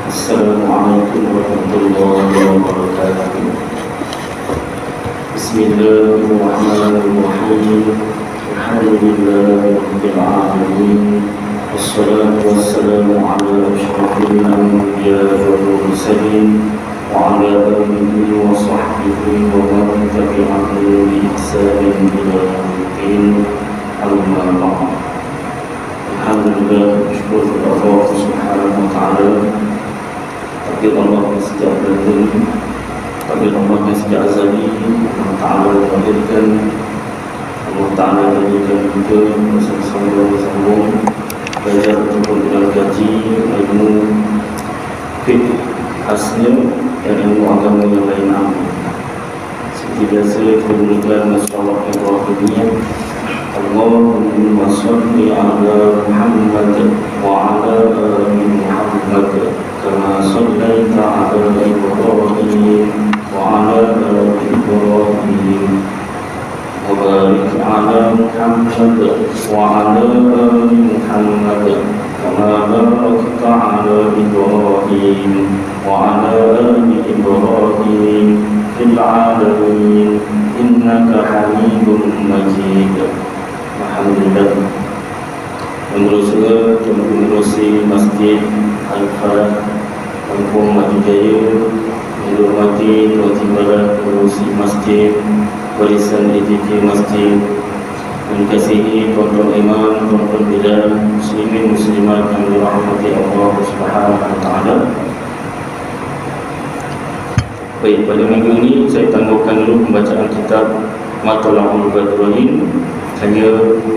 Assalamualaikum warahmatullahi wabarakatuh. Bismillahirrahmanirrahim. Alhamdulillahirabbil alamin. Wassalatu wassalamu ala asyrafil anbiya'i wal mursalin wa ala alihi wa sahbihi wa man tabi'ahum bi ihsanin ila yaumiddin. Amma ba'd. Alhamdulillah, syukur kepada Allah Subhanahu wa taala. Takdir Allah yang sejak dahulu, takdir Allah yang sejak azali. Allah Ta'ala mengakhirkan, Allah Ta'ala menjadikan kita bersama-sama belajar untuk dengan gaji ilmu fiqh khasnya dan ilmu agama yang lain. Seperti biasa kita mulakan salawat yang berikutnya. Allahumma salli ala Muhammad wa ala ali Muhammad kama sallaita ala Ibrahim wa ala ali Ibrahim wa barik ala Muhammad wa ala ali Muhammad kama barakta ala Ibrahim wa ala ali Ibrahim fil alamin innaka Hamidum Majid. Alhamdulillah, menerusi Masjid Al-Fat Kampung Maju Jaya, menghormati Tuan Timbalan menerusi Masjid Warisan EJK Masjid, mengasihi tuan-tuan imam, tuan-tuan bilal, muslimin muslimat yang dirahmati Allah Subhanahu wa taala. Baik, pada minggu ini saya tangguhkan dulu pembacaan kitab Matla'ul Badruin. Saya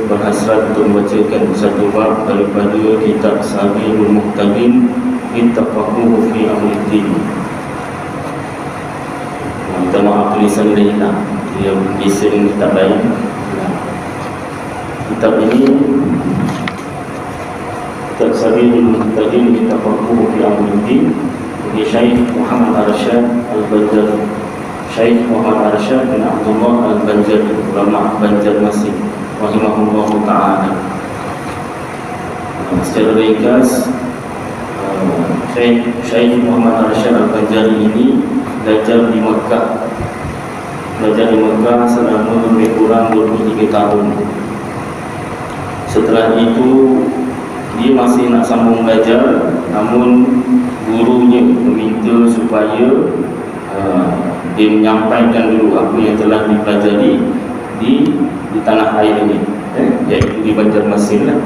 berhasrat untuk membacakan satu bab daripada kitab Sabilul Muhtadin Ittaqahu fi Amriddin. Minta maaf tulisan dia hilang, dia desain kitab lain. Kitab ini, kitab Sabilul Muhtadin Ittaqahu fi Amriddin, dari Syekh Muhammad Arsyad Al-Banjari. Syekh Muhammad Arsyad bin Abdullah Al-Banjari, ulama Banjarmasin, rahimahullah ta'ala. Secara ringkas, Syekh Muhammad Arsyad Al-Banjari ini belajar di Mekah. Belajar di Mekah selama lebih kurang 23 tahun. Setelah itu dia masih nak sambung belajar, namun gurunya meminta supaya dia menyampaikan dulu apa yang telah dipelajari di tanah air ini, iaitu di Banjarmasin lah.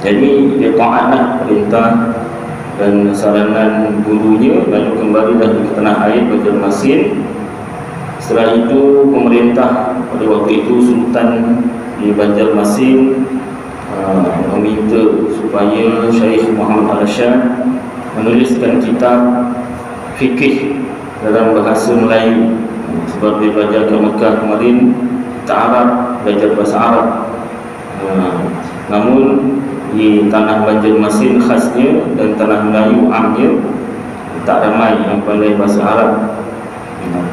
Jadi dia taatlah perintah dan saranan gurunya, lalu kembalilah ke tanah air Banjarmasin. Setelah itu pemerintah pada waktu itu Sultan di Banjarmasin meminta supaya Syekh Muhammad Arsyad menuliskan kitab fikih dalam bahasa Melayu. Sebab dia belajar ke Mekah kemarin, kita Arab, belajar bahasa Arab. Namun di tanah Banjarmasin khasnya dan tanah Melayu amnya tak ramai yang pandai bahasa Arab.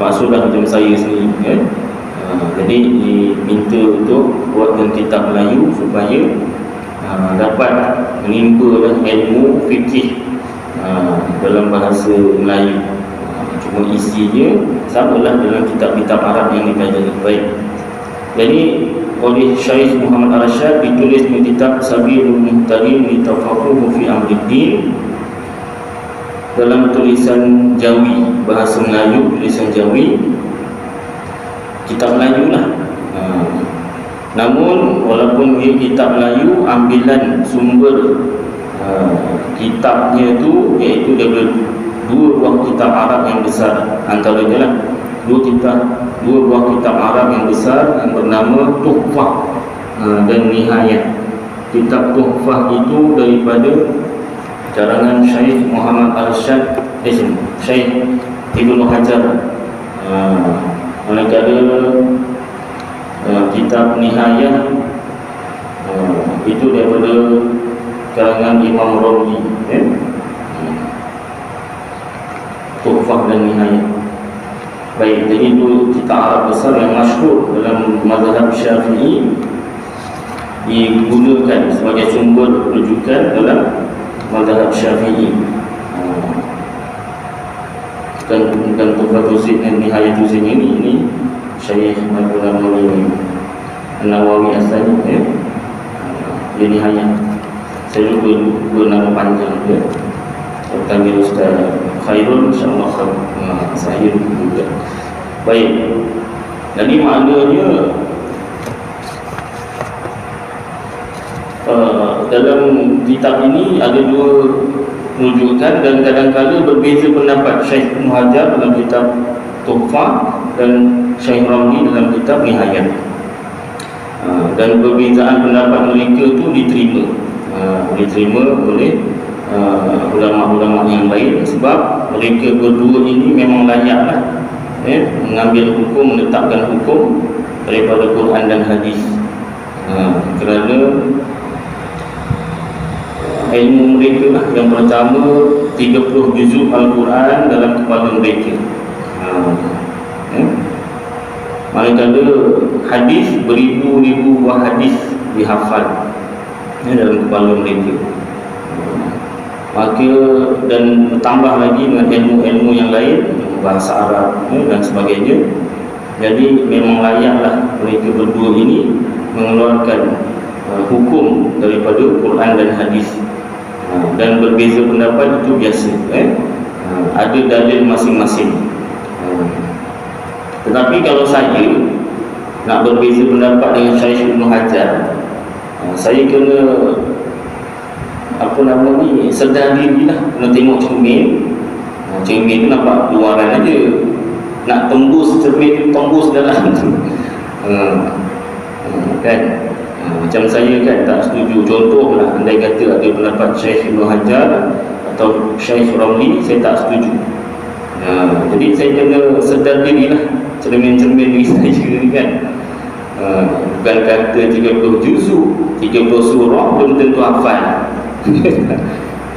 Maksudlah macam saya sendiri, ya. Jadi diminta untuk buatkan kitab Melayu supaya dapat menimba ilmu fikih dalam bahasa Melayu. Cuma isinya samalah dalam kitab-kitab Arab yang dipelajari. Baik. Jadi oleh Syekh Muhammad Arsyad ditulis di kitab Sabilul Muhtadin Ittaqahu fi Amriddin dalam tulisan Jawi, bahasa Melayu, tulisan Jawi, kitab Melayu lah. Namun walaupun ia kitab Melayu, ambilan sumber kitabnya itu iaitu daripada dua buah kitab Arab yang besar. Antaranya lah dua buah kitab Arab yang besar yang bernama Tuhfah dan Nihayah. Kitab Tuhfah itu daripada karangan Syekh Muhammad Arsyad Syekh Ibnu Hajar. Manakala kitab Nihayah itu daripada karangan Imam Ramli, Tuhfah dan Nihayah. Baik, jadi itu kitab Arab besar yang masyhur dalam mazhab Syafi'i, digunakan sebagai sumber rujukan dalam mazhab Syafi'i. Dan Tuhfah Tuzid dan Nihayah Tuzid ini Syekh Nawawi Asani, dia Nihayah. Saya lupa nama panjang dia. Tanya Ustaz Khairul, insyaAllah saya juga. Baik, jadi maknanya dalam kitab ini ada dua rujukan dan kadang-kadang berbeza pendapat. Syekh Ibnu Hajar dalam kitab Tuhfah dan Syekh Ramli dalam kitab Nihayah. Dan perbezaan pendapat mereka itu diterima oleh ulama-ulama yang lain, sebab mereka berdua ini memang layaklah mengambil hukum, menetapkan hukum daripada Quran dan hadis, kerana ilmu mereka lah. Yang pertama, 30 juzuk Al-Quran dalam kepala mereka. Manakala hadis, beribu-ribu buah hadis dihafal dalam kepala mereka. Maka dan bertambah lagi dengan ilmu-ilmu yang lain, bahasa Arab dan sebagainya. Jadi memang layaklah mereka berdua ini mengeluarkan hukum daripada Quran dan hadis. Dan berbeza pendapat itu biasa, ada dalil masing-masing. Tetapi kalau saya nak berbeza pendapat dengan Syekh Ibnu Hajar, saya kena sedar diri lah, kena tengok cermin. Cermin tu nampak luaran aja, nak tembus cermin, tembus dalam tu. Kan? Macam saya kan tak setuju. Contohlah, andai kata ada pendapat Syekh Ibnu Hajar atau Syekh Ramli, saya tak setuju. Jadi saya kena sedar diri lah, cermin-cermin diri saya ni kan. Bukan kata 30 juzuk, 30 surah belum tentu hafal.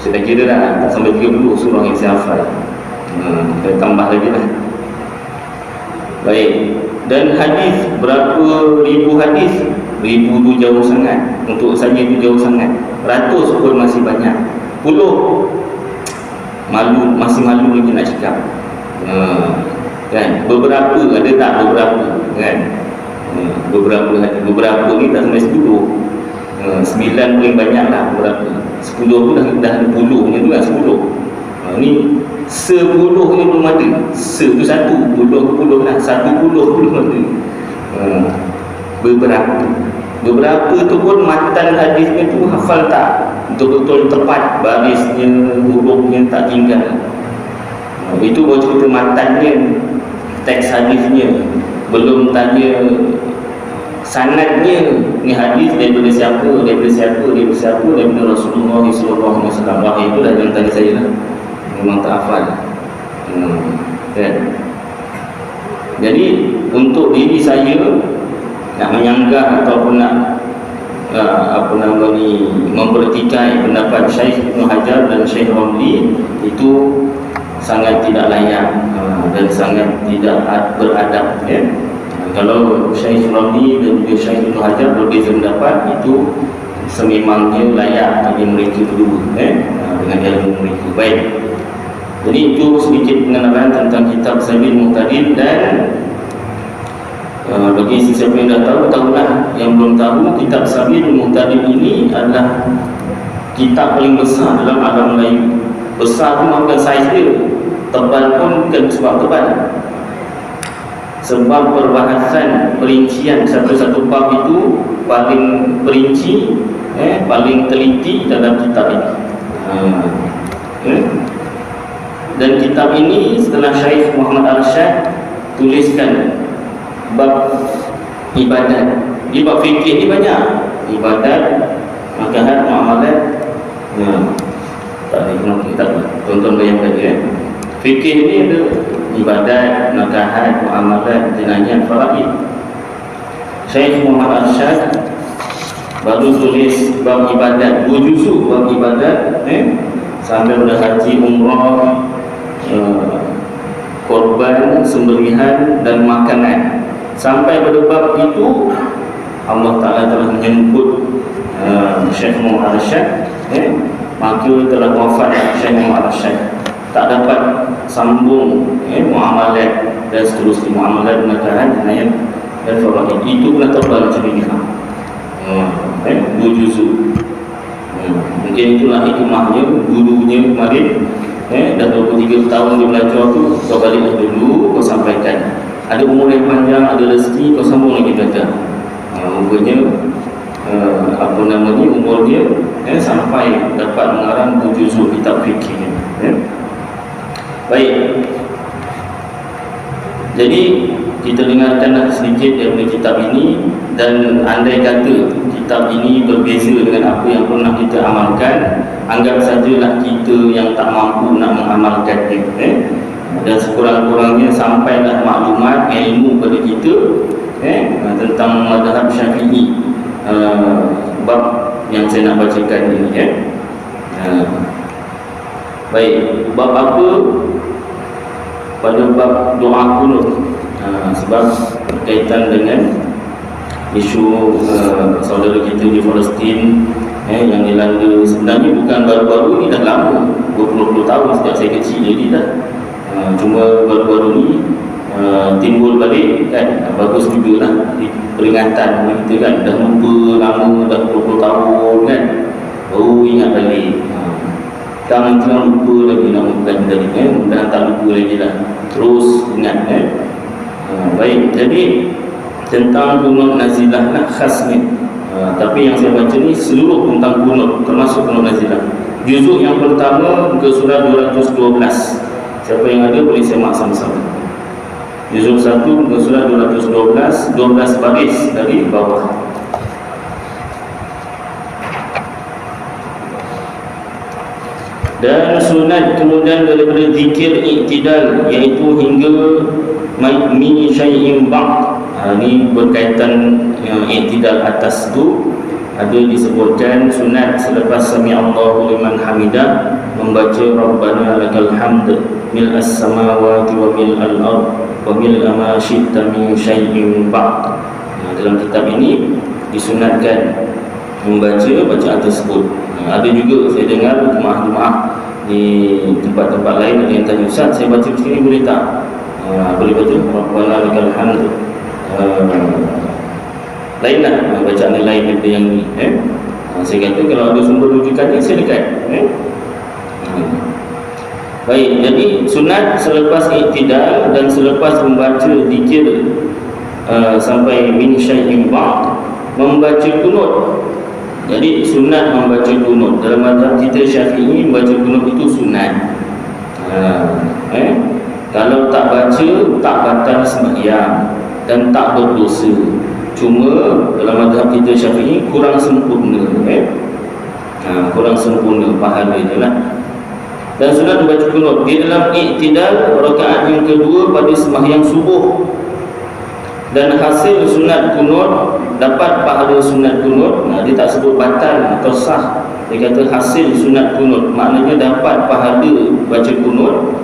Saya kira dah tak sampai 30 surah yang saya hafal. Saya tambah lagi lah. Baik, dan hadis, berapa ribu hadis? Ribu tu jauh sangat, untuk saya tu jauh sangat. Ratus pun masih banyak. Puluh masih malu lagi nak cakap. Kan? Beberapa, ada tak beberapa kan? Beberapa ni tak sampai 10. 9 paling banyak lah beberapa. 10 tu dah 10 nya tu kan 10. Ni 10 ni belum ada. Tu satu, 10 lah, 10 belum ada. Beberapa tu pun matan hadisnya tu hafal tak, betul-betul tepat barisnya, hurufnya tak tinggal. Itu baru cerita matannya, teks hadisnya. Belum tanya sanadnya, ni hadis daripada siapa, daripada Rasulullah SAW. Wah, itu dah jangan tanya saya lah, memang tak hafal. Kan? Jadi untuk diri saya nak menyanggah ataupun nak mempertikai pendapat Syekh Ibnu Hajar dan Syekh Ramli, itu sangat tidak layak dan sangat tidak beradab, ya. Kalau Syekh Ramli dan juga Syekh Ibnu Hajar berbeza pendapat, itu sememangnya layak bagi mereka berdua, dengan ilmu mereka. Baik, jadi itu sedikit pengenalan tentang kitab Sabil Muhtadin. Dan bagi sesiapa yang dah tahu, tahulah. Yang belum tahu, kitab Sabil Muhtadin ini adalah kitab paling besar dalam alam Melayu. Besar tu bukan saiz dia, tebal pun bukan sebab tebal, sebab perbahasan perincian satu-satu bab itu paling perinci, paling teliti dalam kitab ini. Dan kitab ini setelah Syekh Muhammad Arsyad tuliskan bab ibadat, Di bab fikih ni banyak ibadat, makanan, muamalat. Tak ada kita tonton bayangkan ya. Fikih ni ada ibadat, nakahat, muamalat, jenayah, faraid. Syekh Muhammad Arsyad baru tulis bab ibadat, 2 juzuk bab ibadat, sampai pada haji, umrah, korban, sembelihan dan makanan. Sampai pada bab itu Allah Ta'ala telah menyebut Syekh Muhammad Arsyad, maka telah wafat Syekh Muhammad Arsyad, tak dapat sambung muamalat dan seterusnya, muamalat, nakahan, jenayah dan faraid. Itu pula tebal macam ni 2 juzuk. Mungkin itulah hikmahnya gurunya kemarin, dah 23 tahun dia belajar tu, kau baliklah dulu, kau sampaikan. Ada umur yang panjang, ada rezeki, kau sambung lagi belajar. Rupanya umur dia sampai dapat mengarang 2 juzuk kitab fikih. Baik, jadi kita dengarkanlah sedikit daripada kitab ini. Dan andai kata kitab ini berbeza dengan apa yang pernah kita amalkan, anggap sajalah kita yang tak mampu nak mengamalkan dia. Dan sekurang-kurangnya sampailah maklumat, ilmu pada kita tentang mazhab Syafi'i, bab yang saya nak bacakan ini. Baik, bab apa? Pada bab doa kunut, sebab berkaitan dengan isu saudara kita di Palestin yang dilanda. Sebenarnya bukan baru-baru ni, dah lama, 20 tahun sejak saya kecil jadi dah. Cuma baru-baru ni timbul balik kan. Bagus juga lah peringatan kita kan. Dah lupa lama, dah 20 tahun kan, baru ingat balik. Jangan lupa lagi nak bukan tadi mudah tak lupa lagi lah, terus ingat baik, jadi tentang kunut nazilah lah khasnya. Tapi yang saya baca ni seluruh tentang kunut, termasuk kunut nazilah. Juzuk yang pertama ke surah 212. Siapa yang ada boleh semak sama-sama. Juzuk 1 ke surah 212, 12 baris dari bawah. Dan sunat kemudian daripada zikir iktidal, iaitu hingga min syai'in ba'd. Ini berkaitan iktidal atas tu. Ada disebutkan sunat selepas sami Allahu liman hamidah membaca Rabbana lakal hamd mil'as samawati wa mil'al ard wa mil'a ma syi'ta min syai'in ba'd. Dalam kitab ini disunatkan membaca bacaan tersebut. Ada juga saya dengar jemaah-jemaah di tempat-tempat lain ada yang tanya, Ustaz, saya baca macam ni boleh tak? Boleh baca Rabbana lakal hamd. Lainlah bacaan lain daripada yang ni. Saya kata kalau ada sumber rujukannya silakan. Baik, jadi sunat selepas iktidal dan selepas membaca zikir sampai min syai'in ba'd, membaca kunut. Jadi sunat membaca kunut. Dalam mazhab kita Syafi'i, membaca kunut itu sunat. Kalau tak baca, tak batal sembahyang dan tak berdosa. Cuma dalam mazhab kita Syafi'i kurang sempurna, kurang sempurna pahalanya lah. Dan sunat membaca kunut di dalam iktidal rakaat yang kedua pada sembahyang subuh. Dan hasil sunat kunut, dapat pahala sunat kunut. Dia tak sebut batal atau sah, dia kata hasil sunat kunut, maknanya dapat pahala baca kunut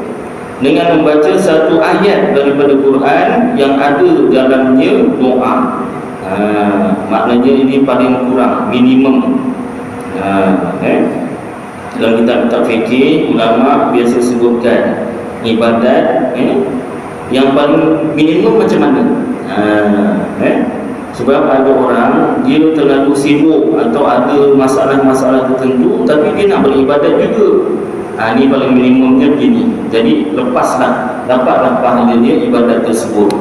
dengan membaca satu ayat daripada Quran yang ada dalamnya doa. Maknanya ini paling kurang, minimum. Dalam kitab-kitab fikih, ulama biasa sebutkan ibadat yang paling minimum macam mana. Sebab ada orang dia terlalu sibuk atau ada masalah-masalah tertentu, tapi dia nak beribadat juga. Ini paling minimumnya begini. Jadi lepaslah, dapatlah pahala dia ibadat tersebut.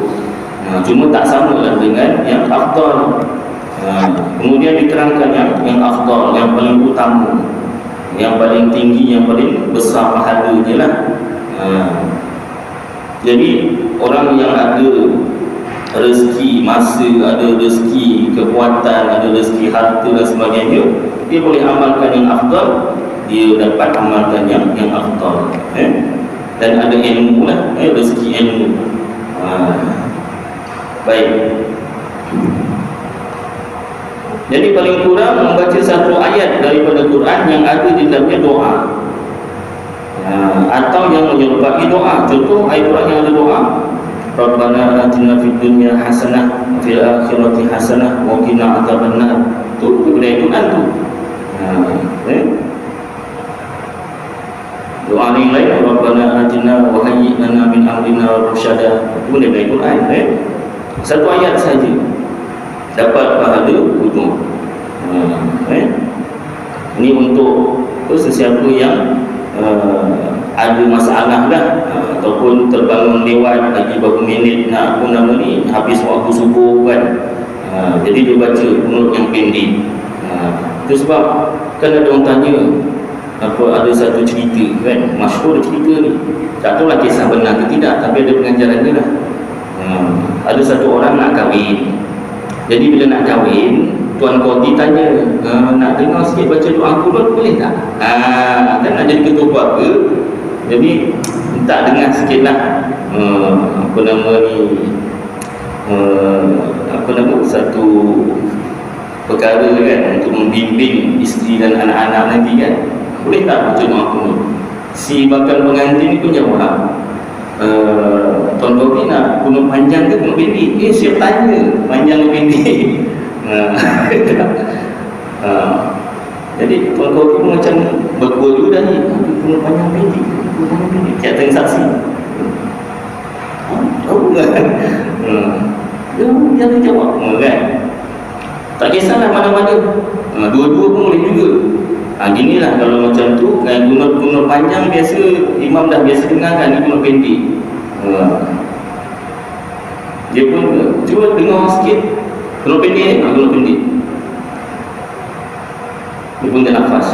Cuma tak samalah dengan yang afdal. Kemudian diterangkan yang afdal, yang paling utama, yang paling tinggi, yang paling besar pahalanya lah. Jadi orang yang ada rezeki masa, ada rezeki kekuatan, ada rezeki harta dan sebagainya, dia boleh amalkan yang afdal, dia dapat amalkan yang afdal. Dan ada ilmu lah, rezeki ilmu. Baik. Jadi paling kurang membaca satu ayat daripada Quran yang ada di dalamnya doa, atau yang menyerupai doa. Contoh ayat Quran yang ada doa, Rabbana atina fid dunya hasanah wa fil akhirati hasanah wa qina adzabannar. Itu dari Quran tu. Doa yang lain, Rabbana atina wa hayyi lana min amrina rasyada. Itu dari Quran. Satu ayat saja dapat pahala wudu. Ini untuk sesiapa yang ada masalah lah, ataupun terbangun lewat lagi berapa minit nak apa nama ni, habis waktu subuh kan. Jadi dia baca kunut yang pendek. Itu sebab kan ada orang tanya, ada satu cerita kan, masyhur cerita ni, tak tahu lah kisah benar ke tidak, tapi ada pengajarannya lah. Ada satu orang nak kahwin. Jadi bila nak kahwin, Tuan Koti tanya, nak dengar sikit baca doa kunut boleh tak? Kan nak jadi ketua keluarga, jadi tak dengar sikit lah apa nama ni, satu perkara kan, untuk membimbing isteri dan anak-anak nanti kan. Boleh tak baca doa kunut? Si bakal pengantin ni pun jawab, Tuan Koti nak kunut panjang ke kunut pendek? Siap tanya, panjang ke pendek? Jadi Tuan Koti pun macam bergua juga dah ni, kunut panjang pendek, kunut panjang pendek, tiap tengah saksi. Tahu kan? Dia jawab kan? Tak kisahlah mana-mana, dua-dua pun boleh juga. Ginilah kalau macam tu, kunut panjang biasa imam dah biasa dengar kan, ni kunut pendek. Dia pun cuba dengar sikit kunut pendek, kunut pendek. Dia pun tak nafas.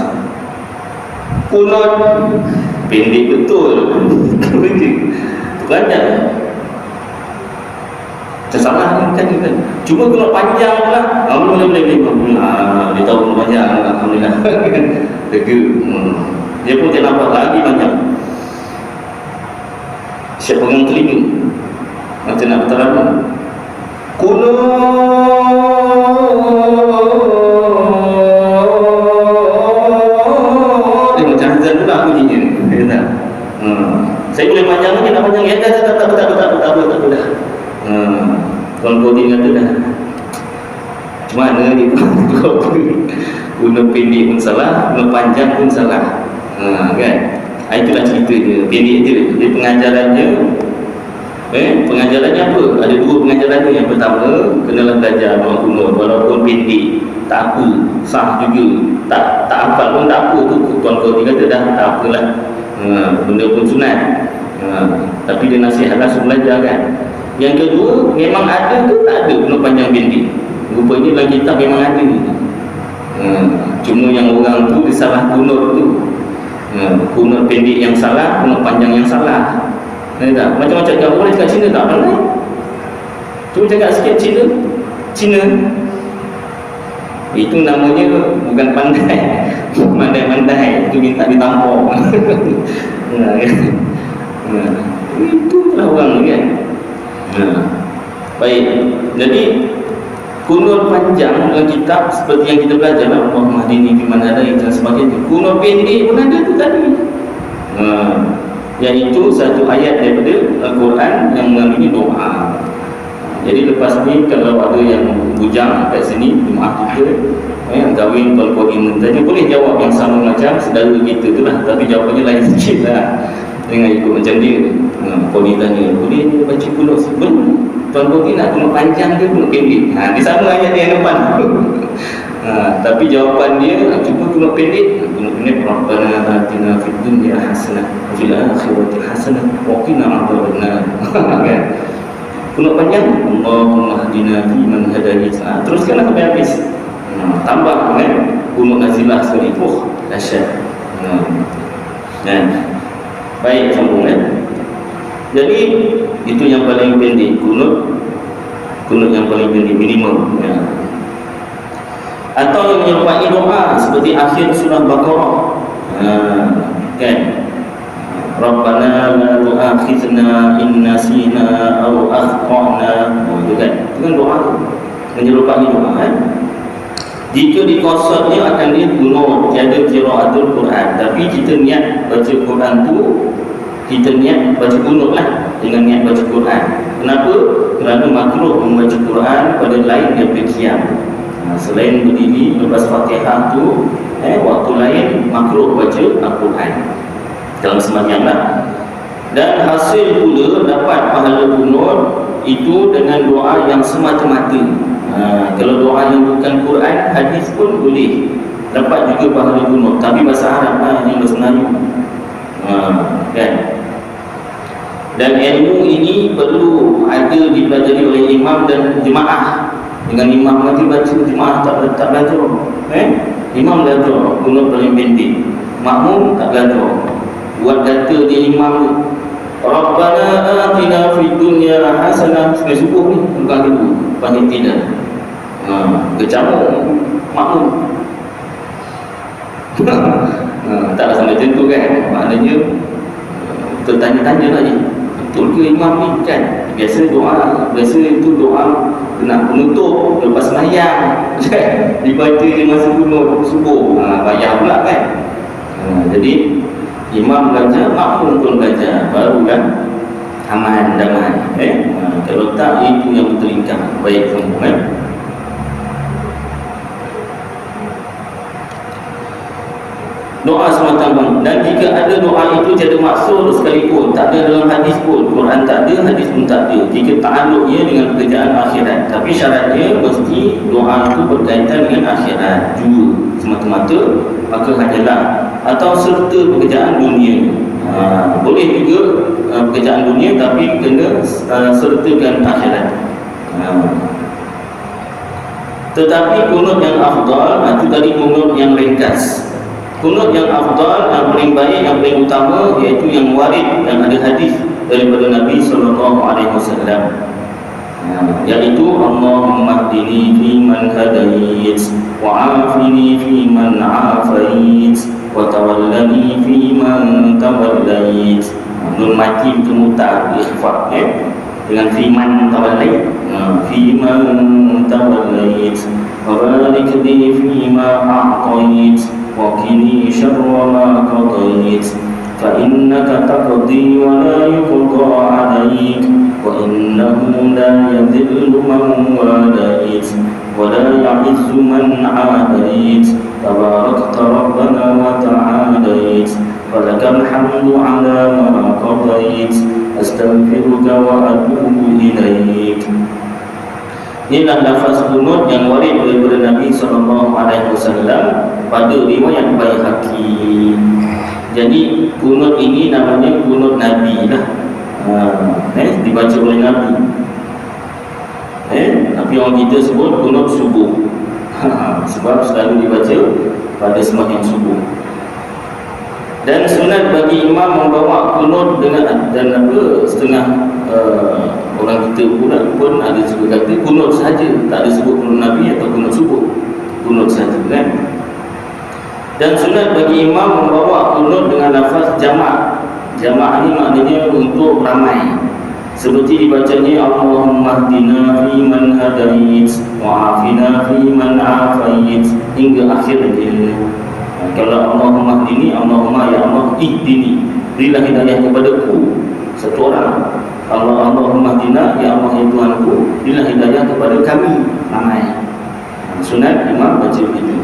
Kunut pendek betul. Banyak tersalah kan. Cuma kunut panjang lah, boleh. Dia tahu kunut panjang, alhamdulillah. Lega. Dia pun tak nampak lagi banyak. Siap pegang telinga, macam nak berterang. Kunut dia macam azan pula bunyinya. Saya boleh panjang lagi, nak panjang. Tak apa. Tuan Koti kata dah, macam mana ni kunut pendek pun salah, kunut panjang pun salah. Kan? Itulah cerita dia, pendek je. Dia pengajarannya apa? Ada dua pengajarannya. Yang pertama, kenalah belajar doa kunut, walaupun pendek tak apa, sah juga. Tak hafal pun tak apa. Tu Tuan Koti kata dah, tak apalah, benda pun sunat. Tapi dia nasihatlah suruh belajar kan. Yang kedua, memang ada ke tak ada kunut panjang pendek? Rupanya dalam kitab memang ada. Cuma yang orang tu dia salah kunut tu. Kunut pendek yang salah, kunut panjang yang salah. Macam-macam kalau boleh cakap Cina tak pandai. Cuba cakap sikit Cina. Itu namanya bukan pandai. Mandai-mandai, itu minta ditampok. Itulah orang ni kan. Baik. Jadi kunut panjang dalam kitab seperti yang kita belajar, Allahumma hdini fi man hadait dan sebagainya. Kunut pendek pun ada tu tadi. Iaitu satu ayat daripada Al-Quran yang mengandungi doa. Jadi lepas ni kalau ada yang bujang kat sini, jemaah kita yang kahwin Tuan Koti tanya, boleh jawab yang sama macam saudara kita tu lah, tapi jawapannya lain sikit lah, dengan ikut macam dia. Koti tanya, boleh baca kunut? Boleh. Tuan Koti nak kunut panjang ke kunut pendek? Dia sama ayat dia yang depan. Tapi jawapan dia, cuba kunut pendek. Kunut pendek, Rabbana atina fid dunya hasanah wa fil akhirati hasanah wa qina adzabannar. Kan? Kunut panjang, Allahumma hdina fi man hadait. Teruskanlah sampai habis. Tambah kan, kunut nazilah sekali. Dahsyat. Baik, sambung kan. Jadi itu yang paling pendek kunut. kunut yang paling minimum ya. Atau yang menyerupai doa seperti akhir surah Baqarah kan, Rabbana la tu'akhidna in nasina aw akhtana, itu kan doa menyerupai doa kan. Jika dikosotnya akan dia kunut, tiada qiraatul Quran, tapi kita niat baca Quran tu, kita niat baca kunut lah dengan niat baca Quran. Kenapa? Kerana makruh membaca Quran pada lain daripada qiyam. Selain berdiri lepas Fatihah tu, waktu lain makruh baca Al-Quran dalam sembahyang lah. Dan hasil pula dapat pahala kunut itu dengan doa yang semata-mata. Kalau doa yang bukan Quran, hadis pun boleh dapat juga pahala kunut, tapi bahasa Arab lah, yang bahasa Melayu kan. Dan ilmu ini perlu ada dipelajari oleh imam dan jemaah. Dengan imam nanti baca, jemaah tak belajar imam belajar kunut paling pendek, makmum tak belajar, buat data dia imam Rabbana atina fid dunya hasanah sampai subuh ni, bukan dulu panggil tidak kecamuk makmum tak sampai macam tu kan. Maknanya tertanya-tanya lagi, betul ke imam ni kan. Biasa itu doa nak menutup lepas sembahyang dibaca je masa kunut subuh, bayar pula kan. Jadi imam belajar, makmum pun belajar, baru kan aman, damai kalau tak itu yang bertelingkah baik semua kan. Doa semata-mata, dan jika ada doa itu tiada maksud sekalipun, tak ada dalam hadis pun, Quran tak ada, hadis pun tak ada, jika ta'alluqnya dengan pekerjaan akhirat, tapi syaratnya mesti doa itu berkaitan dengan akhirat juga semata-mata, maka hanyalah, atau serta pekerjaan dunia. Boleh juga pekerjaan dunia tapi kena sertakan akhirat. Tetapi kunut yang afdal, itu tadi kunut yang ringkas. Kunut yang afdal, yang paling baik, yang paling utama, iaitu yang warid, yang ada hadis daripada Nabi SAW, iaitu Allahumma hdini fi man hadait, wa afini fi man afait, wa tawallani fi man tawallait. Nun mati itu mutar ikhfa dengan fi man tawallait, fi man tawallait, wa barik li fi ma a'tait, وَقِنِي شَرَّ مَا قَضَيْتَ فَإِنَّكَ تَقْضِي وَلَا يُقْضَى عَلَيْكَ وَإِنَّهُ لَا يَذِلُّ مَنْ وَالَيْتَ وَلَا يَعِزُّ مَنْ عَادَيْتَ تَبَارَكْتَ رَبَّنَا وَتَعَالَيْتَ فَلَكَ الْحَمْدُ عَلَى مَا قَضَيْتَ أَسْتَغْفِرُكَ وَأَتُوبُ إِلَيْكَ. Inilah lafaz kunut yang warid daripada Nabi SAW pada riwayat Baihaqi. Jadi kunut ini namanya kunut Nabi lah, dibaca oleh Nabi. Tapi orang kita sebut kunut subuh sebab selalu dibaca pada sembahyang subuh. Dan sunat bagi imam membawa kunut dengan dan setengah orang kita pun ada juga kata kunut saja, tak ada sebut kunut Nabi atau kunut subuh, kunut saja kan. Dan sunat bagi imam membawa kunut dengan lafaz jamak. Jamak ni maknanya untuk ramai, seperti dibacanya Allahumma hdina fi man hadait wa afina fi man afait hingga akhirnya. Kalau Allahumma hdini, Allahumma ya Allah ihdini, berilah hidayah kepadaku, satu orang. Allahumma hdina, ya Allah ya Tuhanku, berilah hidayah kepada kami, ramai. Sunat imam baca begitu.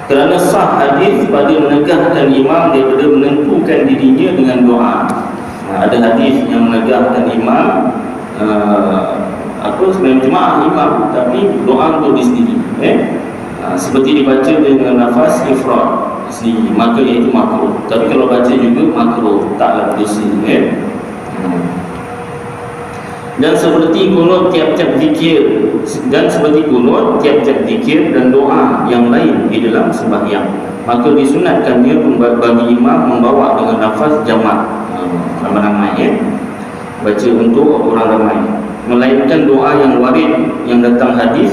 Kerana sah hadis pada menegahkan imam daripada menentukan dirinya dengan doa. Ada hadis yang menegahkan imam sebenarnya jemaah imam, tapi doa untuk diri sendiri. Seperti dibaca dengan nafas ifrad sendiri, maka iaitu makruh. Tapi kalau baca juga makruh, taklah dosa. Dan seperti kunut tiap-tiap zikir, dan seperti kunut tiap-tiap zikir dan doa yang lain di dalam sembahyang, maka disunatkannya bagi imam membawa dengan nafas jamak, ramai-ramai baca untuk orang ramai. melainkan doa yang warid yang datang hadis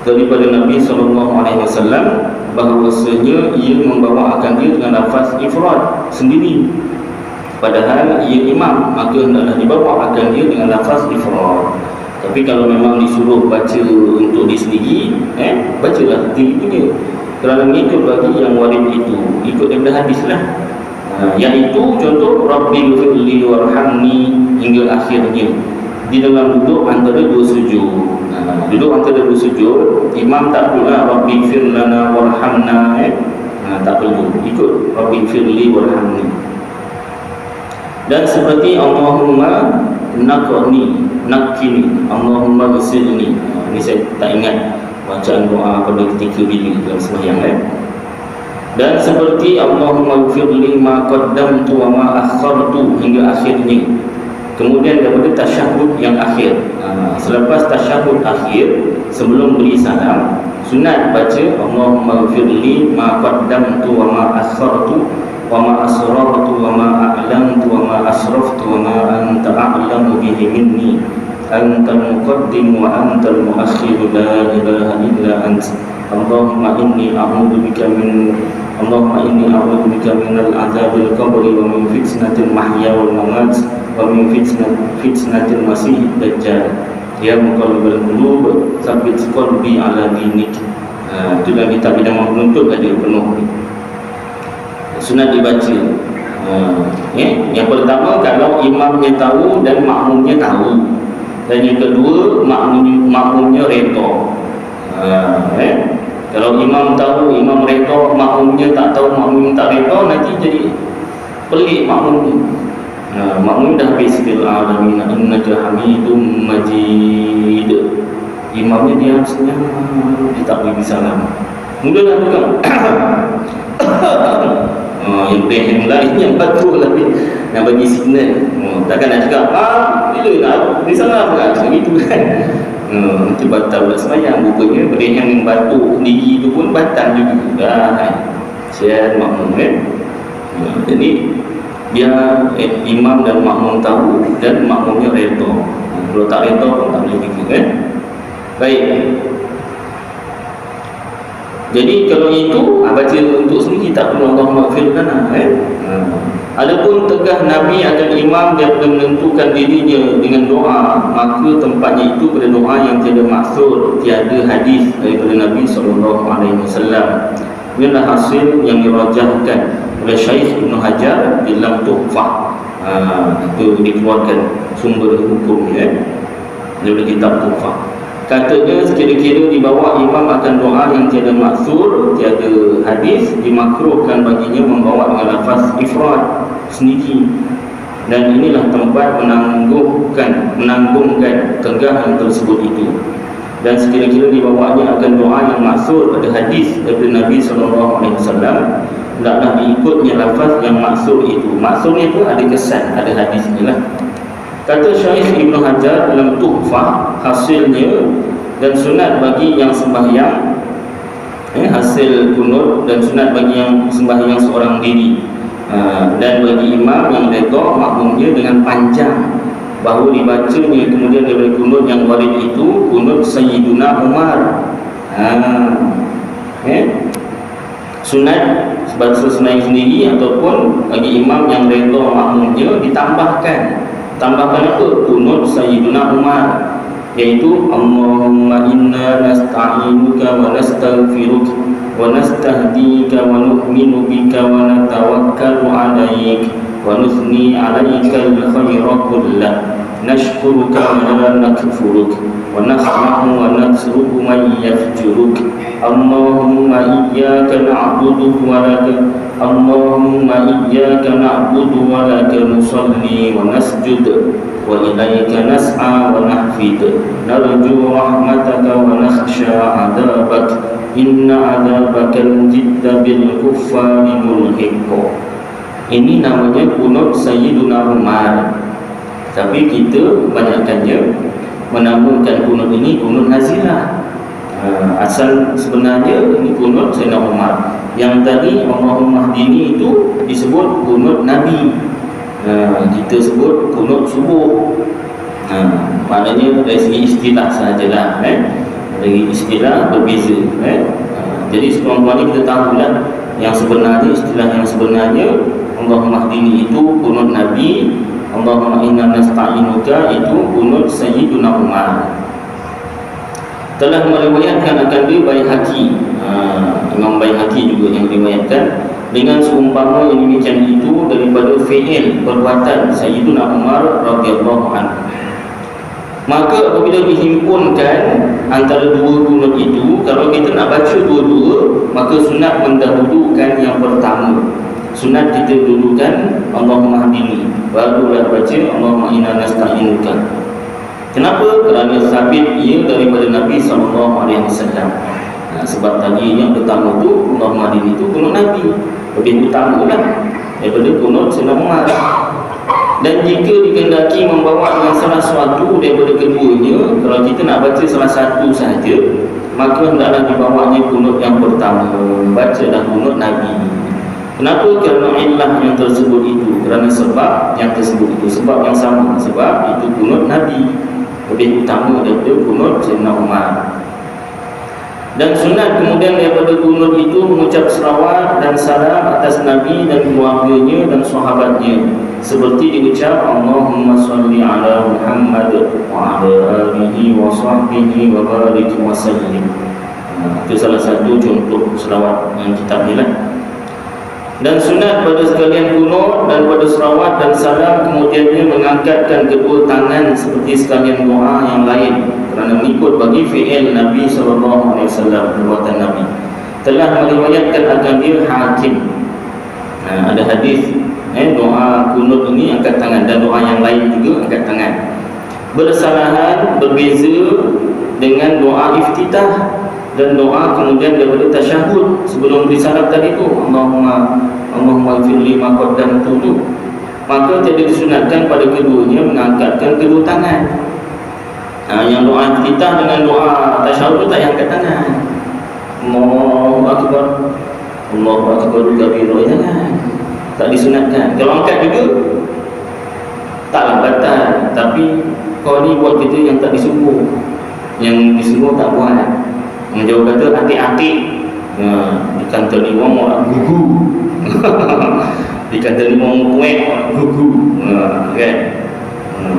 daripada Nabi SAW, bahawasanya ia membawa akan dia dengan lafaz ifrad sendiri, padahal ia imam, maka hendaklah dibawa akan dia dengan lafaz ifrad. Tapi kalau memang disuruh baca untuk diri sendiri, bacalah diri punya, kerana mengikut bagi yang warid itu, ikut daripada hadis lah. Iaitu contoh Rabbi ghfirli warhamni hingga akhirnya, di dalam duduk antara dua sujud. Duduk antara dua sujud, imam tak perlu Rabbi ghfir lana warhamna, tak perlu, ikut Rabbi ghfirli warhamni. Dan seperti Allahumma nakini, Allahumma ghsilni. Ini saya tak ingat bacaan doa pada ketika bila dalam sembahyang. Dan seperti Allahumma ghfirli ma qaddamtu wa ma akhartu hingga akhirnya. Kemudian daripada tasyahud yang akhir, selepas tasyahud akhir, sebelum beri salam, sunat baca Allahumma ghfirli ma qaddamtu wa ma akhartu wa ma asrartu wa ma a'lamtu wa ma asraftu wa ma anta a'lamu bihi minni antal muqaddim wa antal muakhir la ilaha illa anta Allahumma inni a'udzu bika min al-'adzabil qabri wa min fitnatil mahya wal mamat wa min fitnatil masih dajjal ya muqallibal qulub tsabbit qalbi ala dinik. Itu dalam kitab Bidang Penuntut ada penuh sunat dibaca. Yang pertama, kalau imamnya tahu dan makmumnya tahu, dan yang kedua, makmumnya reda. Kalau imam tahu, imam reda, makmumnya tak tahu, makmum tak reda, nanti jadi pelik makmumnya. Makmum dah habis fil alamin innaka hamidum majid, imamnya diam senyap, dia tak bagi salam, mulalah tukang yang yang lain yang batu lagi yang bagi signal. Takkan nak cakap bila nak disalah macam itu kan. Nanti batal pula sembahyang. Rupanya yang batu sendiri tu pun batal juga. Sian makmum jadi biar imam dan makmum tahu dan makmumnya reda. Kalau tak reda pun tak boleh juga kan. Baik. Jadi kalau itu baca untuk sendiri, tak perlu Allahumma ghfir lana. Adapun tegah Nabi akan imam daripada menentukan dirinya dengan doa, maka tempatnya itu pada doa yang tiada maksud, tiada hadis daripada Nabi SAW. Inilah hasil yang dirajahkan oleh Syekh Ibn Hajar di dalam Tuhfah. Itu dikeluarkan sumber hukumnya daripada kitab Tuhfah. Katanya sekira-kira dibawa imam akan doa yang tiada maksud, tiada hadis, dimakruhkan baginya membawa dengan lafaz ifrad sendiri. Dan inilah tempat menanggungkan tegah yang tersebut itu. Dan sekira-kira dibawanya akan doa yang maksud pada hadis daripada Nabi SAW, hendaklah diikutnya lafaz yang maksud itu. Maksudnya itu ada kesan, ada hadisnya lah. Kata Syekh Ibn Hajar dalam Tuhfah, hasilnya dan sunat bagi yang sembahyang, hasil kunut dan sunat bagi yang sembahyang seorang diri, dan bagi imam yang reda makmumnya dengan panjang, bahawa dibacanya kemudian daripada kunut yang warid itu kunut Sayyiduna Umar. Sunat sebagai sunat sendiri ataupun bagi imam yang reda makmumnya ditambahkan apa? Kunut Sayyiduna Umar, yaitu Allahumma inna nasta'inuka wa nastaghfiruka wa nastahdika wa nu'minu bika wa natawakkalu 'alaik wa nusni 'alaika al-khayra kullah nashkuruka wa la nakfuruka wa nakhma'u wa natsruku man yafjuruk Allahumma iyyaka na'budu wa laka nusalli wa nasjud wa ilaika nas'a wa nahfid narju rahmataka wa nakhsha 'adabak inna 'adabaka jidda bil kuffari mulhiq. Ini namanya kunut Sayyiduna Umar. Tapi kita kebanyakannya menamakan kunut ini kunut nazilah. Asal sebenarnya ini kunut Sayyidina Umar. Yang tadi Allahumma hdini itu disebut kunut Nabi. Kita sebut kunut subuh. Maknanya dari segi istilah sahajalah, dari istilah berbeza. Jadi sekurang-kurangnya kita tahulah yang sebenarnya, istilah yang sebenarnya Allahumma hdini itu kunut Nabi, Allahumma inna nasta'inuka itu kunut Sayyiduna Umar. Telah meriwayatkan akan dia Baihaqi, Imam Baihaqi juga yang riwayatkan dengan seumpama yang demikian itu daripada fi'il perbuatan Sayyiduna Umar radhiyallahu anhu. Maka apabila dihimpunkan antara dua kunut itu, kalau kita nak baca dua-dua, maka sunat mendahulukan yang pertama. Sunat kita dulukan Allahumma hdini, barulah baca Allahumma inna nasta'inuka. Kenapa? Kerana sabit ia daripada Nabi SAW. Sebab tadi yang pertama tu Allahumma hdini tu kunut Nabi, lebih utama lah daripada kunut Sayyidina Umar. Dan jika dikehendaki membawa dengan salah suatu daripada keduanya, kalau kita nak baca salah satu sahaja, maka hendaklah dibawanya kunut yang pertama, bacalah kunut Nabi. Kenapa? Kerana illah yang tersebut itu, kerana sebab yang tersebut itu, sebab yang sama, sebab itu kunut Nabi lebih utama daripada kunut Sayyidina Umar. Dan sunat kemudian daripada kunut itu mengucap selawat dan salam atas Nabi dan keluarganya dan sahabatnya, seperti diucap Allahumma salli ala Muhammad wa ala alihi wa sahbihi wa barik wa sallim. Itu salah satu contoh selawat yang kitab ni lah. Dan sunat pada sekalian kunut dan pada selawat dan salam kemudiannya mengangkatkan kedua tangan seperti sekalian doa yang lain, kerana mengikut bagi fi'il Nabi SAW, perbuatan Nabi. Telah meriwayatkan akan dia Hakim. Ada hadis doa kunut ini angkat tangan, dan doa yang lain juga angkat tangan. Bersalahan, berbeza dengan doa iftitah dan doa kemudian daripada tasyahud sebelum risalah tadi tu, Allahumma firli ma qaddamtu tu. Maka tidak disunatkan pada keduanya mengangkatkan kedua tangan. Yang doa iftitah dengan doa tasyahud tu tak payah angkat tangan. Allahu akbar, Allahu akbar kabira, jangan. Tak disunatkan. Kalau angkat juga taklah batal, tapi kau ni buat kita yang tak disuruh. Yang disuruh tak buat. Menjauh kata hati-hati, ikan terliwang orang gugu. Ikan terliwang kuek orang gugu, kan?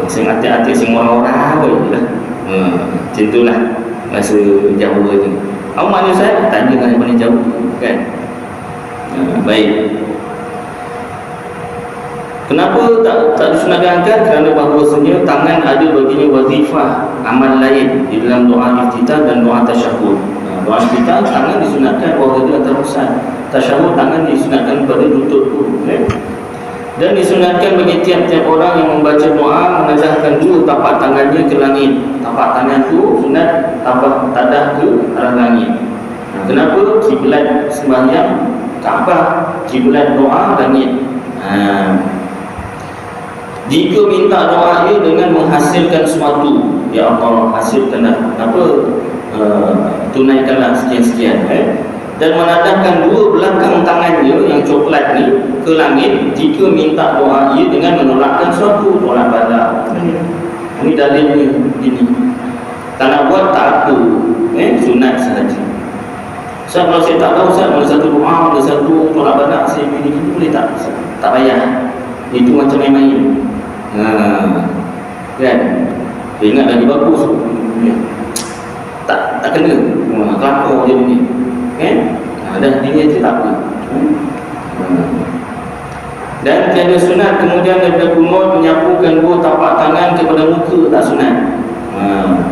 Sing hati-hati sing orang-orang boleh lah. Macam itulah bahasa Jawa tu. Awak mana saya tanya kan mana jauh, kan? Baik. Kenapa tak disunatkan angkat? Kerana bahawasanya tangan ada baginya wazifah amal lain di dalam doa iftitah dan doa tasyahud. Doa iftitah tangan disunatkan bahawa dia terusan. Tasyahud tangan disunatkan pada lutut pun. Dan disunatkan bagi tiap-tiap orang yang membaca doa mengadahkan dua tapak tangannya ke langit. Tapak tangan tu sunat tapak tadah ke arah langit. Kenapa? Kiblat sembahyang Kaabah, kiblat doa langit. Jika minta doa dia dengan menghasilkan sesuatu, ya Allah hasilkanlah tunaikanlah sekian-sekian, dan menadahkan dua belakang tangannya yang coklat ni ke langit jika minta doa dia dengan menolakkan sesuatu, tolak bala. Ini dalilnya begini. Tak nak buat tak apa, sunat sahaja. Ustaz, kalau saya tak tahu Ustaz, ada satu doa, ada satu tolak bala, saya begini boleh tak? Tak payah. Itu macam main-main. Kan? Ingat lagi bagus. Tak kena. Kelakor je ni. Kan? Dan dia tak apa. Dan tiada sunat kemudian daripada kunut menyapukan dua tapak tangan kepada muka, tak sunat.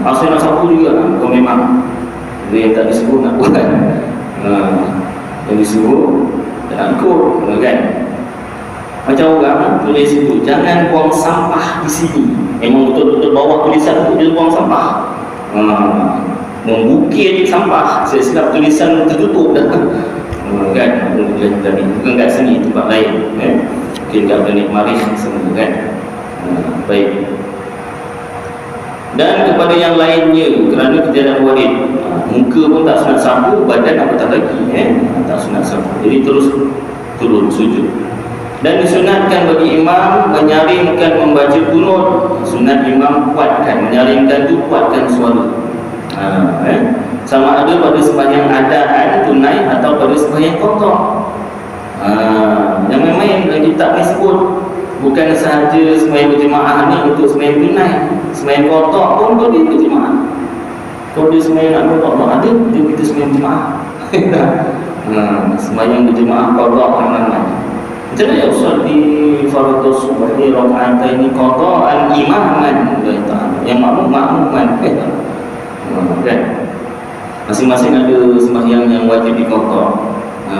Asal nak sapu juga, kau memang dia yang tak disuruh nak buat. Yang disuruh tak ikut, kan? Macam orang tulis itu, jangan buang sampah di sini. Memang betul-betul bawah tulisan itu dia buang sampah. Membukir sampah. Saya silap tulisan tertutup dah. Kan? Bukan kat sini, tempat lain. Mungkin kat Planet Marikh semua, kan? Baik. Dan kepada yang lainnya, kerana kejadian warid, muka pun tak sunat sapu, badan apatah lagi, tak sunat sapu. Jadi terus turun sujud. Dan disunatkan bagi imam menyaringkan membaca kunut. Sunat imam kuatkan, menyaringkan tu kuatkan suara. Sama ada pada sembahyang adaan tunai atau pada sembahyang qada. Yang main-main dalam kitab ni sebut bukan sahaja sembahyang berjemaah ni untuk sembahyang tunai, sembahyang qada pun boleh berjemaah. Kalau dia sembahyang nak qada ada, dia kita sembahyang berjemaah. Sembahyang berjemaah qada ramai. Macam mana ya Ustaz di fardhu subuh ni rakaat ini qada'an imaman yang makmum-makmuman kan? Masing-masing ada sembahyang yang wajib diqada.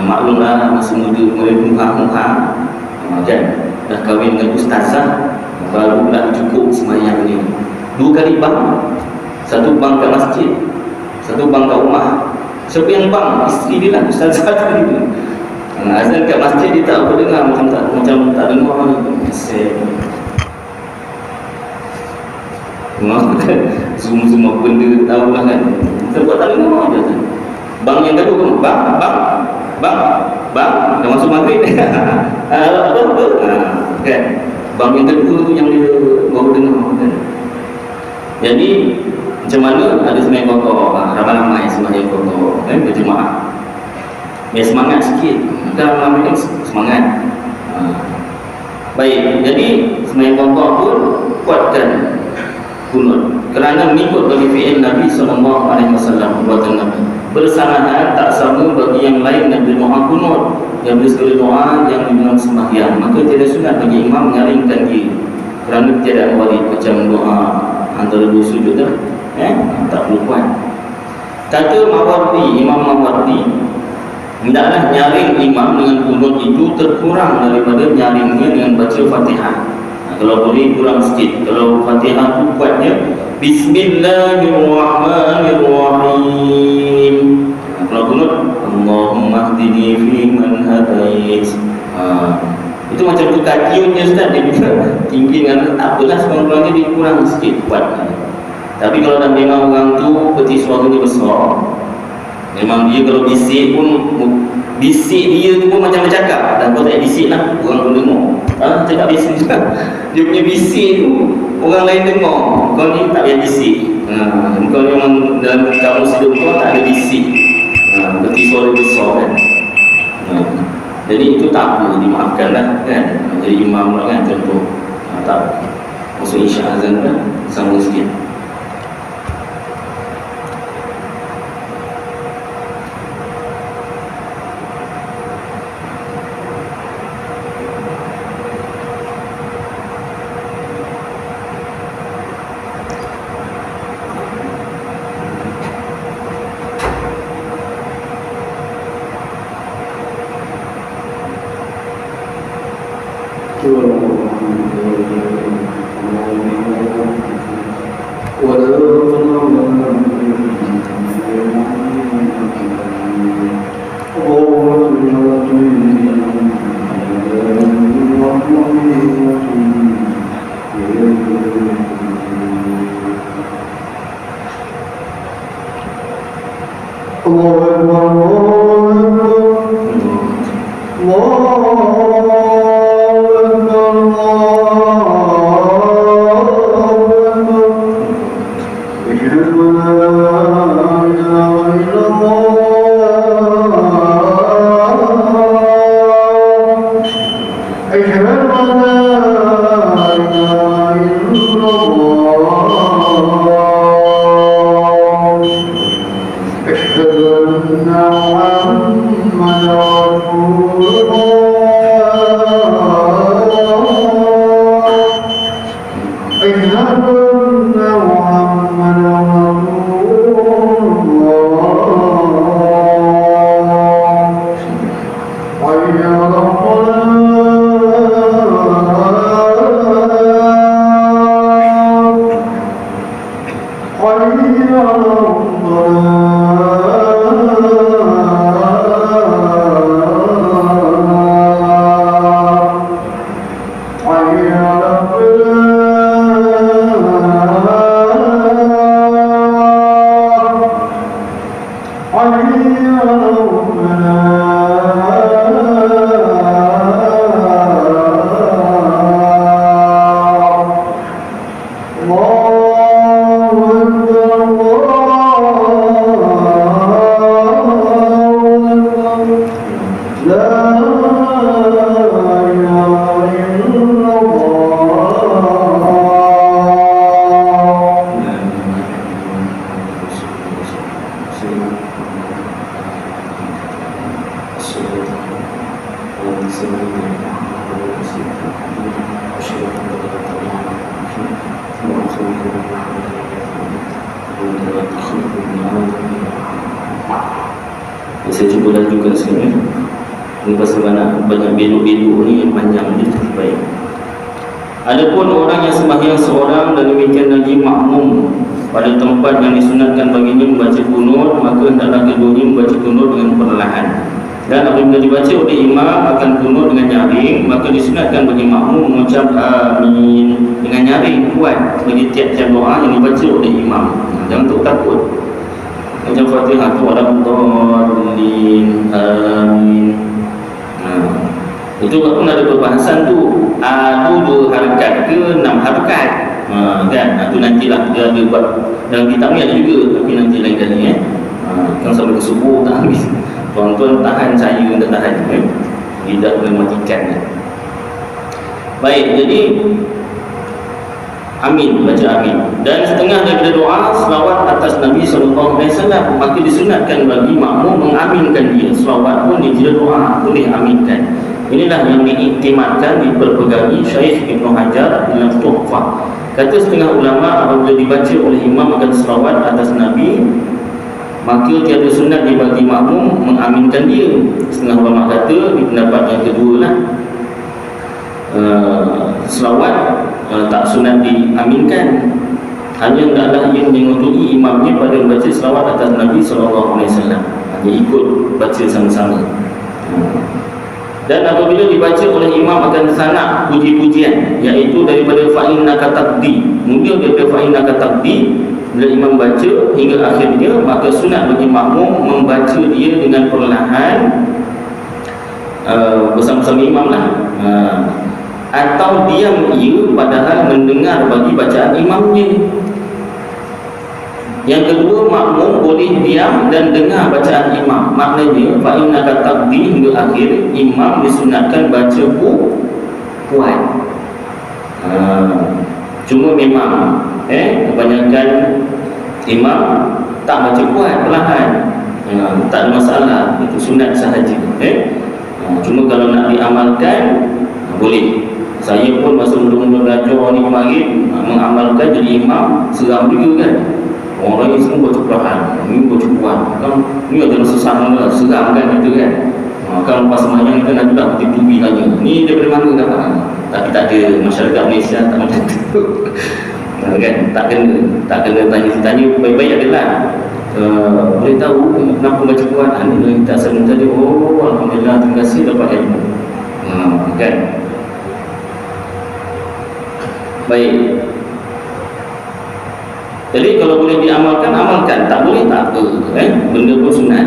Maklumlah masa muda muha-muha kan, dah kahwin dengan ustazah barulah cukup sembahyang ni 2 kali bang, 1 bang kat masjid, 1 bang kat rumah. Siapa yang bang? Isteri dia lah, ustazah tadi tu. Azan kat masjid dia tak apa dengar, macam tak dengar ni. Semua benda tahu lah kan. Kita buat tak dengar je. Bang yang gaduh kan, bang dah masuk maghrib. Apa kan. Bang yang kedua tu yang dia baru dengar kan. Jadi macam mana ada sembahyang qada, ramai-ramai sembahyang qada kan, berjemaah. Biar semangat sikit, dan ramai semangat. Baik, jadi sembahyang qada pun kuatkan kunut kerana mengikut bagi fi'il Nabi SAW, perbuatan Nabi. Bersamaan tak sama bagi yang lain yang berdoa kunut, yang bersekali doa yang dalam sembahyang. Maka tidak sunat bagi imam menyaringkan diri kerana tiada wali macam doa antara 2 sujud tu, tak perlu kuat. Kata Mawardi, Imam Mawardi, hendaklah nyaring imam dengan kunut itu terkurang daripada nyaringnya dengan baca Fatihah. Kalau boleh kurang sikit. Kalau Fatihah tu kuatnya Bismillahirrahmanirrahim. Kalau kunut Allahumma hdini fi man hadait. Itu macam tu kakiunnya Ustaz, dia juga tinggi dengan apalah, sekurang-kurangnya dia kurang sikit kuat. Tapi kalau dah memang orang tu peti suaranya besar, memang dia kalau bisik pun, bisik dia tu pun macam bercakap. Dan kau tak bisik lah, orang pun dengar. Cakap bisik juga. Dia punya bisik tu orang lain dengar. Kau ni tak payah bisik. Kau memang dalam kamus hidup kau tak ada bisik. Peti suara besar kan. Jadi itu tak apa, dimaafkan lah kan. Jadi imam lah kan, contoh tak masuk isya azan kan, sama sikit. Saya cuba lanjutkan sini. Ini pasal banyak belok-belok ni yang panjang ni, baik. Adapun orang yang sembahyang seorang dan demikian lagi makmum pada tempat yang disunatkan baginya membaca kunut, maka hendaklah keduanya membaca kunut dengan perlahan. Dan apabila dibaca oleh imam akan kunut dengan nyaring, maka disunatkan bagi makmum mengucap amin dengan nyaring kuat bagi tiap-tiap doa yang dibaca oleh imam. Jangan takut. Macam Fatihah tu waladdallin amin. Itu pun ada perbahasan tu. Tu 2 harakat ke 6 harakat. Kan? Itu nantilah dia ada buat dalam kitab ni ada juga, tapi nanti lain kali kan sampai ke subuh tak habis. Tuan-tuan tahan, saya tak tahan. Tidak boleh matikan. Baik, jadi amin, baca amin. Dan setengah daripada doa selawat atas Nabi SAW, maka disunatkan bagi makmum mengaminkan dia. Selawat pun dia tidak doa, boleh aminkan. Inilah yang diiktimadkan, diperpegangi Syekh Ibn Hajar dalam Tuhfah. Kata setengah ulama, apabila dibaca oleh imam akan selawat atas Nabi, maka tiada sunat dibagi makmum mengaminkan dia. Setengah ulama kata, di pendapat yang kedua lah, selawat tak sunat diaminkan. Hanya hendaklah ia mengikuti imamnya pada membaca selawat atas Nabi SAW. Hanya ikut baca sama-sama. Dan apabila dibaca oleh imam akan sana puji-pujian, iaitu daripada fa'innaka taqdi, mula daripada fa'innaka taqdi. Bila imam baca hingga akhirnya, maka sunat bagi makmum membaca dia dengan perlahan bersama-sama imam lah. Atau diam ia padahal mendengar bagi bacaan imamnya. Yang kedua, makmum boleh diam dan dengar bacaan imam. Maknanya fa'innaka taqdi hingga akhir, imam disunatkan baca kuat. Cuma memang kebanyakan imam tak baca kuat, perlahan. Tak ada masalah, itu sunat sahaja. Cuma kalau nak diamalkan, boleh. Saya pun masa mula-mula belajar ni kemarin mengamalkan jadi imam, seram juga kan. Orang lain semua baca perlahan, ini baca kuat kan. Ini ada rasa sama, seram kan kita kan. Kalau lepas semayang kita nak juga bertubi tanya, ni daripada mana kan? Tapi tak ada, masyarakat Malaysia tak macam tu. Kan? Tak kena tanya baik-baik adalah boleh tahu kenapa baca kuat. Ini kita asal tadi, oh alhamdulillah, terima kasih dapat ilmu. Kan? Baik. Jadi kalau boleh diamalkan, amalkan. Tak boleh, tak apa. Benda pun sunat.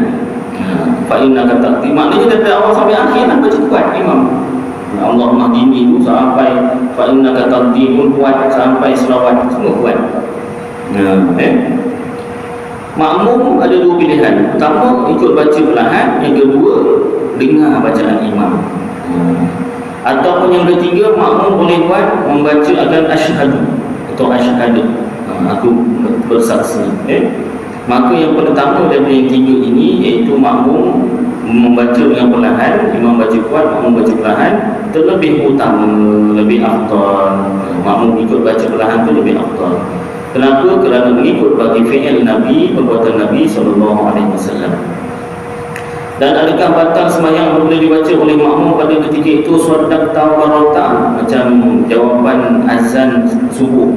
Fa'innaka taqdi, maknanya daripada awal sampai akhir nak baca kuat imam. Allahumma hdini tu sampai fa'innaka taqdi pun kuat, sampai selawat semua kuat. Makmum ada 2 pilihan. Pertama, ikut baca perlahan. Yang kedua, dengar bacaan imam. Ataupun yang ketiga, makmum boleh buat membaca akan asyhadu atau asyhadu, aku bersaksi. Maka yang pertama daripada yang 3 ini, iaitu makmum membaca dengan perlahan, imam baca kuat, makmum baca perlahan, terlebih utama, lebih afdal. Makmum ikut baca perlahan tu lebih afdal. Kenapa? Kerana mengikut bagi fi'il Nabi, perbuatan Nabi SAW. Dan adakah batal sembahyang apabila dibaca oleh makmum pada ketika itu suadakta warata, macam jawapan azan subuh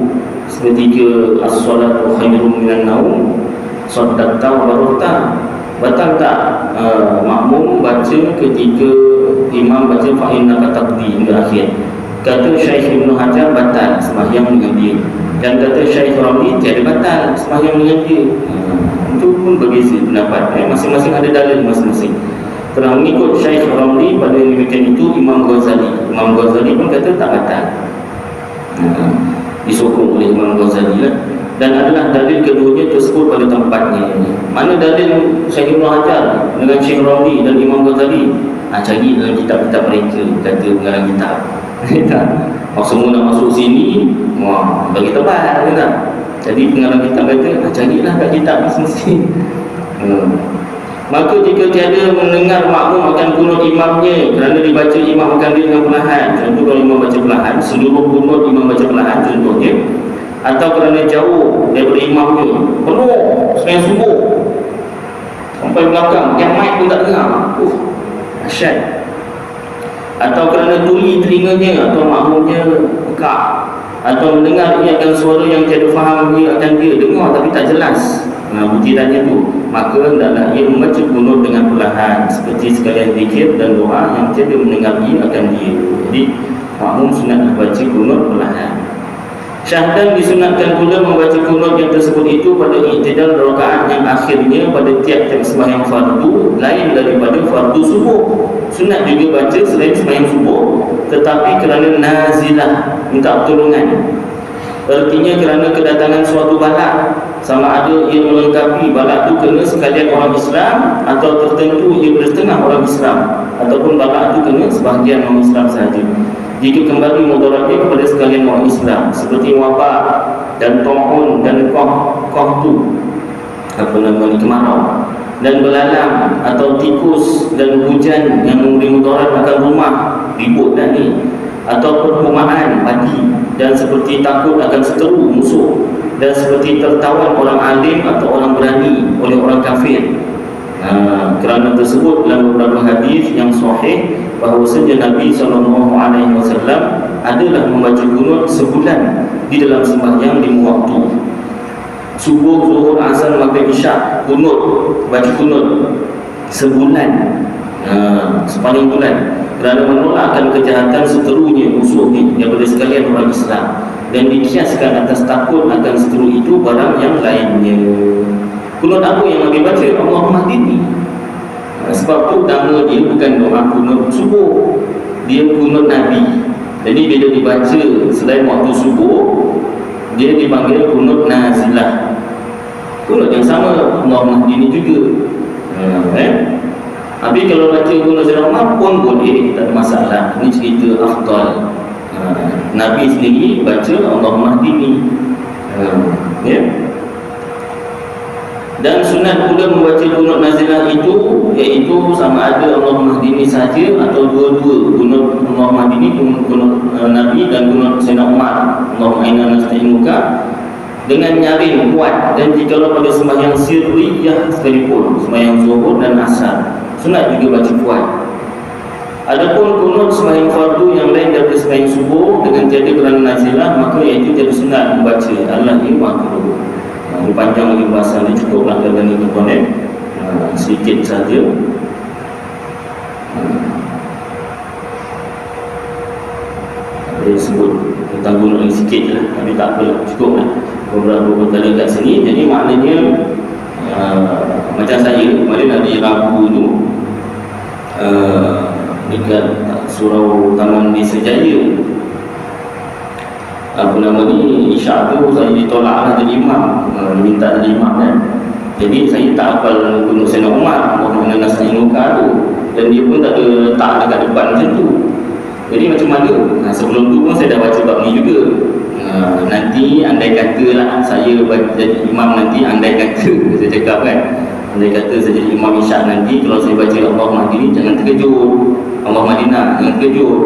ketika as-salatu khairum minan naum, suadakta warata, batal tak makmum baca ketika imam baca fa'innaka taqdi hingga akhir? Kata Syekh Ibn Hajar, batal sembahyang dengan dia. Dan kata Syekh Ramli, tiada batal sembahyang dengan dia. Itu pun berbeza pendapat. Masing-masing ada dalil masing-masing. Kerana mengikut Syekh Ramli pada demikian itu, Imam Ghazali pun kata tak batal. Disokong oleh Imam Ghazali lah. Dan adalah dalil keduanya tersebut pada tempatnya. Mana dalil Syekh Ibn Hajar dengan Syekh Ramli dan Imam Ghazali? Cari dalam kitab-kitab mereka, kata pengarang kitab. Semua nak masuk sini, bagi tebal kan? Jadi pengarang kitab kata, carilah kat kitab masing-masing. Maka jika tiada mendengar makmum akan kunut imamnya kerana dibaca imam akan dia dengan perlahan, contoh kalau imam baca perlahan, seluruh kunut imam baca perlahan contohnya, atau kerana jauh daripada imamnya penuh sembahyang subuh sampai belakang, yang mic pun tak dengar, dahsyat. Atau kerana tuli telinganya atau makmumnya pekak, atau mendengar ia akan suara yang tiada faham ia akan dia dengar tapi tak jelas, butirannya tu, maka hendaklah ia membaca kunut dengan perlahan seperti sekalian zikir dan doa yang tiada mendengar ia akan dia. Jadi makmum sunat baca kunut perlahan. Syahdan disunatkan pula membaca kunut yang tersebut itu pada i'tidal rakaat yang akhirnya pada tiap-tiap sembahyang fardu lain daripada fardu subuh. Sunat juga baca selain sembahyang subuh, tetapi kerana nazilah, minta pertolongan. Artinya kerana kedatangan suatu balak, sama ada ia melengkapi balak itu kena sekalian orang Islam, atau tertentu ia bersetengah orang Islam, ataupun balak itu kena sebahagian orang Islam sahaja. Jika kembali mudaratnya kepada sekalian orang Islam, seperti wabak dan ta'un dan qahtu, kemarau, dan belalang atau tikus dan hujan yang memberi mudarat akan rumah, ribut dah ni, atau perhumaan padi, dan seperti takut akan seteru musuh, dan seperti tertawan orang alim atau orang berani oleh orang kafir. Kerana tersebut dalam beberapa hadis yang sahih bahawasanya Nabi SAW adalah membaca kunut sebulan di dalam sembahyang 5 waktu, subuh, zuhur, asar, maghrib, isyak, kunut, baca kunut sebulan, sepanjang bulan, kerana menolakkan kejahatan seterunya musuh ni daripada sekalian orang Islam, dan dikiaskan atas takut akan seteru itu barang yang lainnya. Kunut apa yang Nabi baca? Allahumma hdini. Sebab tu nama dia bukan doa kunut subuh, dia kunut Nabi. Jadi bila dibaca selain waktu subuh, dia dipanggil kunut nazilah. Kunut yang sama Allahumma hdini juga. Tapi kalau baca kunut nazilah pun boleh, tak ada masalah. Ini cerita afdal. Nabi sendiri baca Allahumma hdini. Ya. Dan sunat pula membaca kunut nazilah itu, iaitu sama ada Allahumma hdini saja atau dua-dua, kunut Allahumma hdini, kunut Nabi, dan kunut Sayyidina Umar, Allahumma inna nasta'inuka, dengan nyaring kuat. Dan jikalau pada sembahyang sirriyah sekalipun, sembahyang zuhur dan asar, sunat juga baca kuat. Adapun kunut sembahyang fardu yang lain daripada sembahyang subuh dengan tiada kerana nazilah, maka iaitu tiada sunat membaca, adalah makruh. Panjang lagi bahasa ni, cukuplah dalam ini komponen sedikit saja. Saya sebut tentang gunung ini sikit lah, tapi tak apa, cukup lah beberapa kali kat sini. Jadi maknanya macam saya kemarin hari Rabu tu dekat surau Taman Desa Jaya, apa nama ni, isyak tu saya ditolak lah jadi imam, minta jadi imam kan. Jadi saya tak hafal kunut Sayyidina Umar, Allahumma inna nasta'inuka tu, dan dia pun tak ada letak dekat depan macam tu. Jadi macam mana? Sebelum tu pun saya dah baca bab ni juga. Nanti andai kata lah saya jadi imam nanti, andai kata saya cakap kan, andai kata saya jadi imam isyak nanti, kalau saya baca Allahumma hdini, jangan terkejut, Allahumma hdina, jangan terkejut.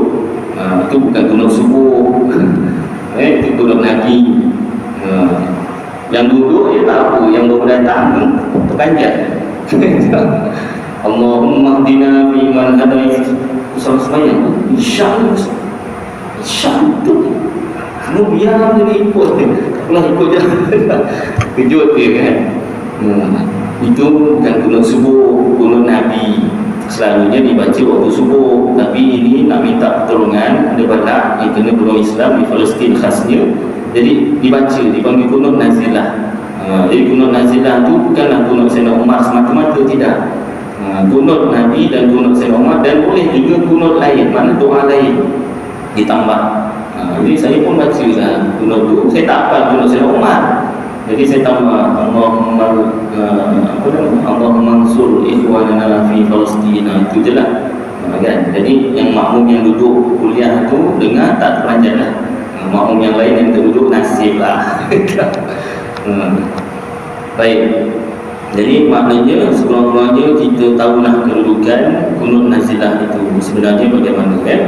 Itu bukan kunut subuh. Itu kunut Nabi. Yang duduk dia tak apa, yang baru datang terpanjat. Allahumma hdina fi man hadait. Usah semayang insya-Allah. Insya-Allah tu kamu biar dia ikut, taklah ikut je. Kejut dia kan. Itu bukan kunut subuh, kunut Nabi. Selalunya dibaca waktu subuh, tapi ini nak minta pertolongan, ada balak yang kena beruang Islam di Palestin khasnya, jadi dibaca, dipanggil kunut nazilah. Jadi kunut nazilah tu bukanlah kunut Sayyidina Umar semata-mata, tidak. Kunut Nabi dan kunut Sayyidina Umar, dan boleh juga kunut lain, mana doa lain ditambah. Jadi saya pun baca lah kunut tu, saya tak hafal kunut Sayyidina Umar, jadi saya tambah Allahumma ansur ikhwanana fi Palestin, itu je lah kan. Jadi yang makmum yang duduk kuliah tu dengar tak terpanjat lah. Makmum yang lain yang duduk nasib lah. Baik. Jadi maknanya sekurang-kurangnya kita tahulah kedudukan kunut nazilah itu sebenarnya bagaimana kan.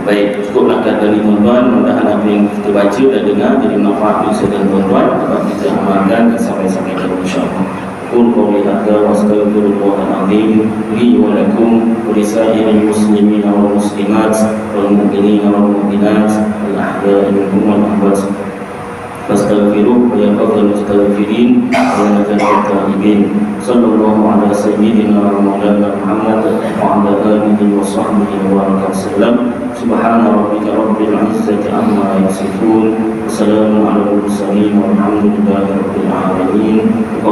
Baik, cukuplah kata ni tuan-tuan, mudah-mudahan apa yang kita baca dan dengar jadi manfaat untuk sedang tuan-tuan dapat kita amalkan dan sampai-sampai ke insya-Allah. Qul qawli hadza wa astaghfirullahal azim li wa lakum wa lisairil muslimin wal muslimat wal mu'minin wal mu'minat al ahya'i minhum wal amwat. Fastaghfiruhu wa yaghfirul mustaghfirin wa najat taibin. Sallallahu ala sayyidina wa maulana Muhammad wa ala alihi wa sahbihi wa sallam. Subhana rabbika rabbil izzati amma yasifun. Wassalamu ala mursalin walhamdulillahi rabbil alamin. Wa